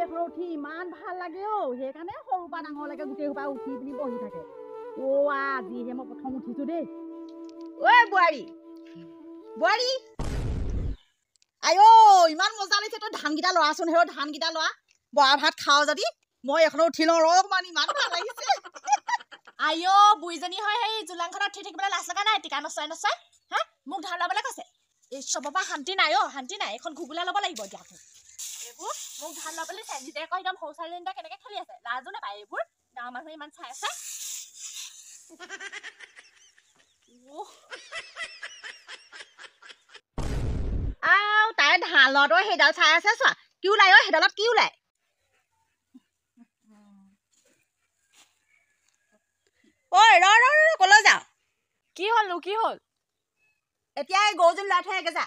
এখন উঠি ইমান ভাল লাগে সেইকাৰণে সৰু পৰা ডাঙৰলৈকে গোটেই সোপা উঠি পিনি বহি থাকে আজিহে মই প্ৰথম উঠিছো দেই ঐ বোৱাৰী বোৱাৰী আইও ইমান মজা লাগিছে তই ধানকেইটা লৰাচোন হেৰ ধানকেইটা লৰা বৰা ভাত খাও যদি মই এখন উঠি লওঁ মান ইমান ভাল লাগিছে আইও বুইজনী হয় সেই জুলাংখনত উঠি থাকিবলৈ লাজ লগা নাই টিকা নচয় নচয় হা মোক ধান ল'বলৈ কৈছে এই চবৰ পৰা শান্তি নাই শান্তি নাই এখন ঘুগুলা ল'ব লাগিব এতিয়া এইবোৰ মোক ধান ল'বলৈ চাই নিজে আকৌ একদম সৰু ছোৱালীজনী কেনেকৈ খেলি আছে লাজো নাপায় এইবোৰ গাঁৱৰ মানুহে ইমান চাই আছে তাই ধান লওঁতো সেইডাল চাই আছে চোৱা কি ওলাই সেইডালত কি ওলাই ঐ ৰ কলৈ যাও কি হ'লনো কি হ'ল এতিয়া এই গৰুজনী লৰাই থৈ আগে যা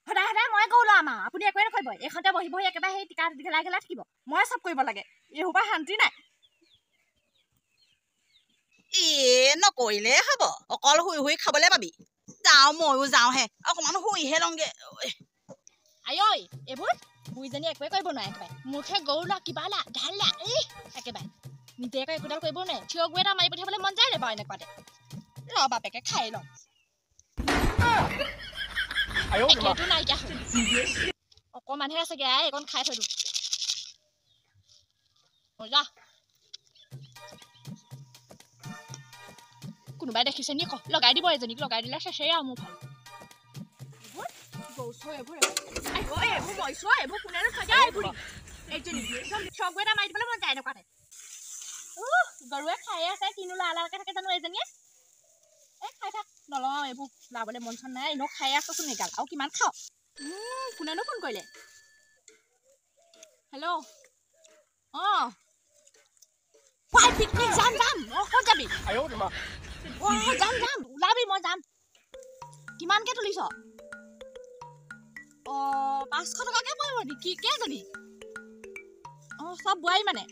সদায় সদায় মই গৰু লৰাম আপুনি একোৱে নকৰিব এইখনতে বহি বহি একেবাৰে সেই টিকা ঘেলাই ঘেলাই থাকিব মই চব কৰিব লাগে এই সোপা শান্তি নাই নকৰিলে হব অকল শুই শুই খাবলৈ পাবি যাওঁ ময়ো যাওঁহে অকমান শুইহে লওঁগে আঐ এইবোৰ বুইজনী একোৱে কৰিব নোৱাৰে একেবাৰে মুখে গৰু লা কিবা লা ঢাল লা একেবাৰে নিজে আকৌ একোডাল কৰিব নোৱাৰে থিয় গৈ এটা মাৰি পঠিয়াবলৈ মন যায় নে বাৰু এনেকুৱাতে ৰ বাপেকে খাই লওঁ একেটো নাইকিয়া হ'ল অকণমানহে আছেগে এইকণ খাই থৈ দিওঁ যা কোনোবাই দেখিছে নি লগাই দিব এজনীক লগাই দিলে চেচেই আৰু মোৰ ভাল গৰুৱে খাই আছে কিনো লালাকে থাকে জানো এজনীয়ে খাই থাক নলওঁ এইবোৰ লাবলৈ মন চন নাই এনেও খাই আছোচোন এইগাল আৰু কিমান খাওঁ কোনেনো ফোন কৰিলে হেল্ল' পিকনিক যাম ক'ত যাবি যাম ওলাবি মই যাম কিমানকে তুলিছ 500 টকাকে পৰিব নেকি কেইজনী চব বোৱাৰী মানে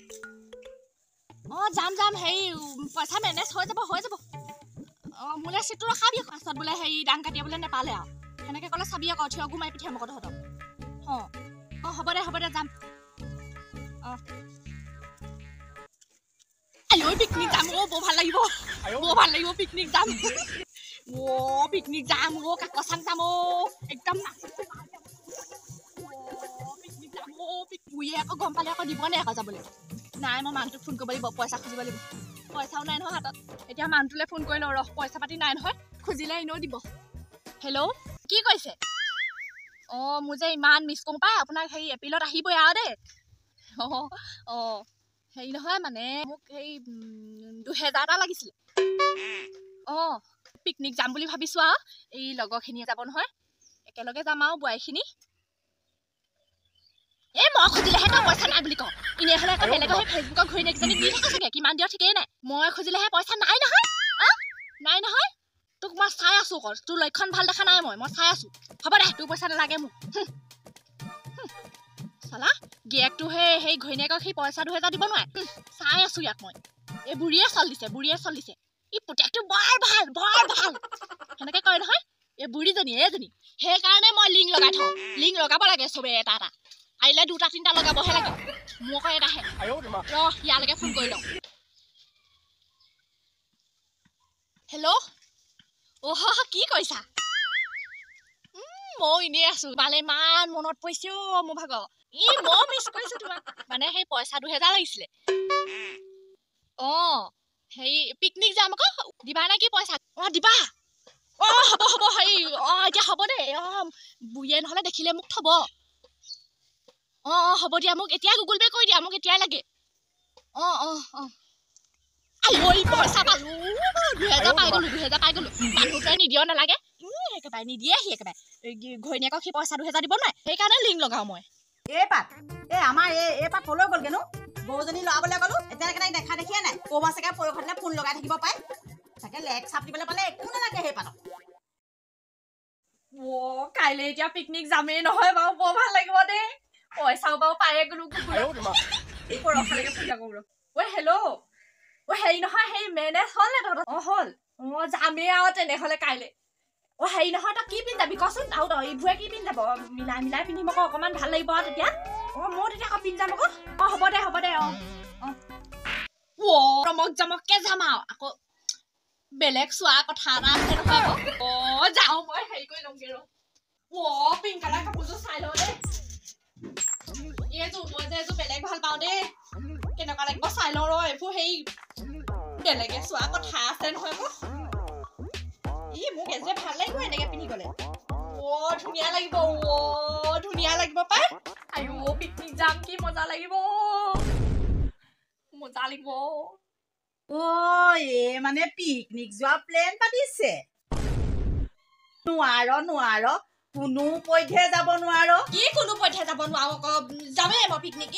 যাম হেৰি পইচা মেনেজ হৈ যাব মোলৈ চিটটো ৰখাবি পাছত বোলে হেৰি দান কাটিবলৈ নেপালে আৰু সেনেকে ক'লে চাবি আকৌ থিয় গুমাই পিঠিয়াম আকৌ তহঁতক হ'ব দে যাম পিকনিক যাম বৰ ভাল লাগিব পিকনিক যাম পিকনিক যাম কাকচাং যাম একদম পিকনিক যাম বুঢ়ীয়ে আকৌ গম পালে আকৌ দিব নে আকৌ যাবলৈ নাই মই মানুহটোক ফোন কৰিব লাগিব পইচা খুজিব লাগিব পইচাও নাই নহয় হাতত এতিয়া মানুহটোলৈ ফোন কৰি লওঁ পইচা পাতি নাই নহয় খুজিলে এনেও দিব হেল্ল' কি কৈছে মোৰ যে ইমান মিছ কৰোঁ পাই আপোনাক হেৰি এপ্ৰিলত আহিবই আৰু দেই হেৰি নহয় মানে মোক সেই 2000 এটা লাগিছিলে পিকনিক যাম বুলি ভাবিছোঁ আৰু এই লগৰখিনিয়ে যাব নহয় একেলগে যাম আৰু বোৱাৰীখিনি মই খুজিলেহে তই পইচা নাই বুলি কওঁ এনেহ'লে এটা বেলেগৰ সেই ফেচবুকৰ ঘৈণীয়েকজনী দি থাকে চাগে কিমান দিয় ঠিকেই নাই মই খুজিলেহে পইচা নাই নহয় তোক মই চাই আছো তোৰ লক্ষণ ভাল দেখা নাই মই চাই আছো হ'ব দে তোৰ পইচা নালাগে মোক চালা গিয়েকটো সেই ঘৈণীয়েকক সেই পইচা 2000 দিব নোৱাৰে চাই আছো ইয়াক মই এই বুঢ়ীয়ে চল দিছে ই পুতেকটো বৰ ভাল সেনেকে কয় নহয় এই বুঢ়ীজনী এইজনী সেইকাৰণে মই লিংক লগাই থওঁ লিংক লগাব লাগে চবে এটা আহিলে 2-3টা লগাবহে লাগে মোক এটাহে ইয়ালৈকে ফোন কৰি লওঁ হেল্ল' কি কৈছা মই এনেই আছো মানে ইমান মনত পৰিছে মোৰ ভাগৰ মই মিছ কৰিছো তোমাক মানে সেই পইচা 2000 লাগিছিলে হেৰি পিকনিক যাম আকৌ দিবা নে কি পইচা দিবা হ'ব হেৰি এতিয়া হ'ব দেই বুঢ়ীয়ে নহ'লে দেখিলে মোক থব হ'ব দিয়া মোক এতিয়া গুগল পে' কৰি দিয়া মোক এতিয়াই লাগে পইচা পালো 2000 পাই গলো মানুহটোৱে নিদিয় নালাগে একেবাৰে নিদিয়ে সি একেবাৰে ঘৈণীয়েকক সি পইচা 2000 দিব নোৱাৰে সেইকাৰণে লিংক লগাও মই আমাৰ এই পাত কলৈ গ'লগেনো গৰুজনী লৰাবলৈ গ'লো এতিয়া দেখা দেখিয়ে নাই ক'বা চাগে পৰখতলে ফোন লগাই থাকিব পাৰে চাগে লেক চাপ দিবলৈ পালে একো নালাগে সেই পাতক কাইলৈ এতিয়া পিকনিক যামেই নহয় বাৰু বৰ ভাল লাগিব দেই পইচাও বাৰু পায়ে গ'লো পৰখালৈকে ফোন কৰোঁ হেল্ল' হেৰি নহয় সেই মেনেজ হ'ল নে তহঁতৰ হ'ল যামেই আৰু তেনেহ'লে কাইলৈ অ হেৰি নহয় তই কি পিন্ধি যাবি কচোন আৰু তই ইভুৱে কি পিন্ধি যাব মিলাই মিলাই পিন্ধিম আকৌ অকণমান ভাল লাগিব আৰু তেতিয়া অ মই তেতিয়া আকৌ পিন্ধি যাম আকৌ অ হ'ব দে ৰমক জমককে যাম আৰু আকৌ বেলেগ চোৱা কথা এটা আছে নহয় আকৌ অ যাওঁ মই হেৰি কৰি লওঁগে ৰ পিংক কালাৰ কাপোৰযোৰ চাই লওঁ দেই এইযোৰ মই যে এইযোৰ বেলেগ ভাল পাওঁ দেই কেনেকুৱা লাগিব চাই লওঁ ৰ এইবোৰ হেৰি বেলেগে চোৱা কথা আছে নহয় আকৌ মোক এযোৰ ভাল লাগিব এনেকে পিন্ধি গলে ধুনীয়া লাগিব পাই আইও পিকনিক যাম কি মজা লাগিব মানে পিকনিক যোৱা প্লেন পাতিছে নোৱাৰ কোনো পধ্যে যাব নোৱাৰ কি কোনো পধ্যে যাব নোৱাৰো আকৌ যামেই মই পিকনিক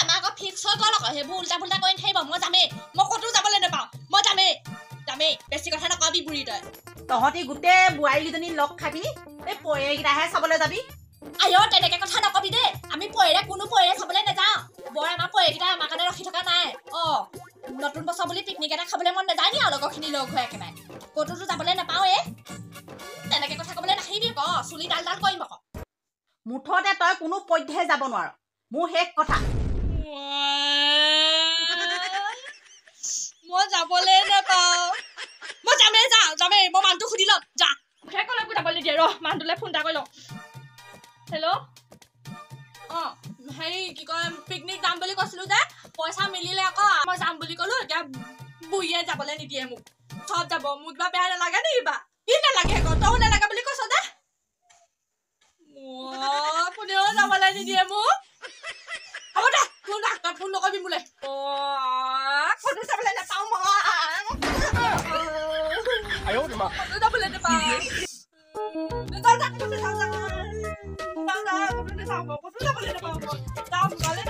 আমাৰ আকৌ ফিক্স হৈ গ'ল আকৌ সেইবোৰ উল্টা পুল্টা কৰি নাথাকিব মই যামেই মই ক'তো যাবলৈ নাপাওঁ মই যামেই বেছি কথা নকবি বুঢ়ী তহঁতি গোটেই বোৱাৰীকেইজনী লগ খাবি এই পয়েকেইটাহে চাবলৈ যাবি আইঅ তেনেকে কথা নকবি দেই আমি কোনো পয়ে চাবলৈ নাযাওঁ বৰ আমাৰ পয়েকেইটা আমাৰ কাৰণে ৰখি থকা নাই নতুন বছৰ বুলি পিকনিক এটা খাবলৈ মন নাযায় নি আৰু লগৰখিনি লগ হৈ একেবাৰে ক'তোতো যাবলৈ নাপাওঁৱে তেনেকে কথা কবলৈ নাহিবি চুলি ডাল কৰিম আকৌ মুঠতে তই কোনো পধ্যে যাব নোৱাৰ মোৰ শেষ কথা মই যাবলৈ নাপাওঁ মই যামেই মই মানুহটো সুধি লম যা সেই কলৈকো যাবলৈ নিদিয়ে ৰ মানুহটোলৈ ফোন এটা কৰি লওঁ হেল্ল' হেৰি কি কয় পিকনিক যাম বুলি কৈছিলো যে পইচা মিলিলে আকৌ মই যাম বুলি ক'লো এতিয়া বুঢ়ীয়ে যাবলৈ নিদিয়ে মোক চব যাব মোক কিবা বেয়া নালাগে নি কিবা কি নালাগে আকৌ তইও নালাগে বুলি কৈছ যে কোনেও যাবলৈ নিদিয়ে মোক হ'ব দে তই ফোন নকৰিবি মোলে ক'তো যাবলৈ নাপাওঁ মই যাবলৈ নাপাওঁ যাবলৈ নাপাওঁ